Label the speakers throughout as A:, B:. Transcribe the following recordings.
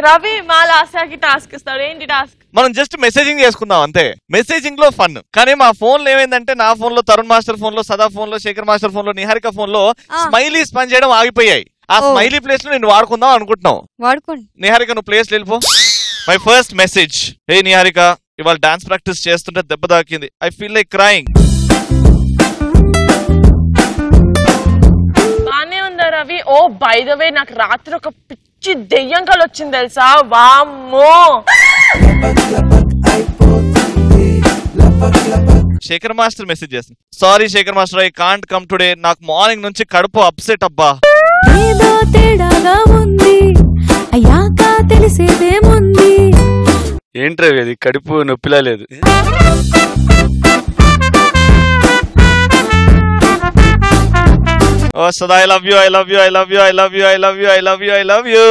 A: రవి మా లాస్యాకి టాస్క్ ఇస్తాడు. ఏంటి టాస్క్?
B: మనం జస్ట్ మెసేజింగ్ చేసుకుందాం అంతే. మెసేజింగ్ లో ఫన్. కానీ మా ఫోన్ లో ఏమైందంటే నా ఫోన్ లో, తరుణ్ మాస్టర్ ఫోన్ లో, సదా ఫోన్ లో, శేఖర్ మాస్టర్ ఫోన్ లో, నిహారిక ఫోన్ లో స్మైలీస్ పని చేయడం ఆగిపోయాయి. ఆ స్మైలీ ప్లేస్ లో నేను వాడుకుందాం అనుకుంటున్నాం. వాడుకోండి. నిహారిక నువ్వు ప్లేస్ వెళ్ళిపో. My first message. Hey Niharika, ఇవాళ డాన్స్ ప్రాక్టీస్ చేస్తుంటే దెబ్బ తాకింది. I feel like crying.
A: బానే ఉందా Ravi? Oh by the way నాకు రాత్రి ఒక పిచ్చి దెయ్యం కల వచ్చింది తెలుసా? వామ్మో.
B: శేఖర్ మాస్టర్ మెసేజ్ చేస్తుంది. Sorry Shekhar master, I can't come today. నాకు మార్నింగ్ నుంచి కడుపు అప్సెట్ అబ్బా.
C: ఏదో తేడాగా ఉంది, అయ్యాక తెలిసేదేముంది.
D: ఏంట్రా ఇది? కడుపు నొప్పిలా లేదు.
B: ఓ సదా I love you, I love you, I love you, I love you, I love you, I love you, I love you.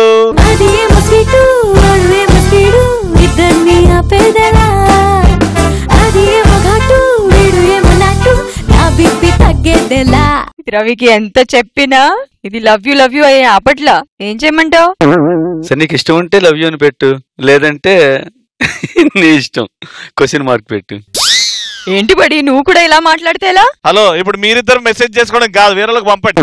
C: అది మస్కిటో అరే మస్కిడు ఇద్దర్ని ఆపేదలా. అది మగాటు వీడు ఏమన్నట్టు నా బిపి తగ్గేదెలా.
E: రవికి ఎంత చెప్పినా ఇది లవ్ యూ అయ్యే ఆపట్లా. ఏం చేయమంటావు?
D: సరే నీకు ఇష్టం ఉంటే లవ్ యూ అని పెట్టు, లేదంటే నీ ఇష్టం క్వశ్చన్ మార్క్ పెట్టు.
E: ఏంటి బడి నువ్వు కూడా ఇలా మాట్లాడితే ఎలా?
B: హలో, ఇప్పుడు మీరిద్దరు మెసేజ్ చేసుకోవడం కాదు, వేరే వాళ్ళకి పంపండి.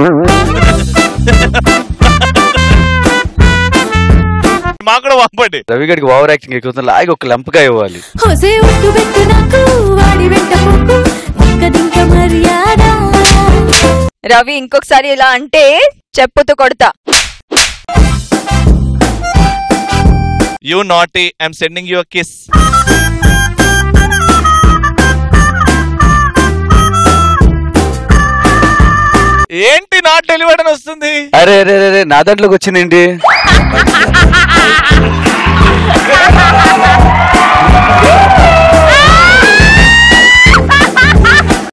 B: మాకు కూడా పంపండి.
D: రవి గడికి ఓవర్ యాక్టింగ్ ఎక్కువ, లాగి ఒక లంపగా ఇవ్వాలి.
E: రవి ఇంకొకసారి ఇలా అంటే చెప్పుతో కొడతా.
B: You naughty, I'm sending you a kiss. ఏంటి నాట్ డెలివర్డ్ అని వస్తుంది?
D: అరే అరే అరే నా దాంట్లోకి వచ్చిందేంటి?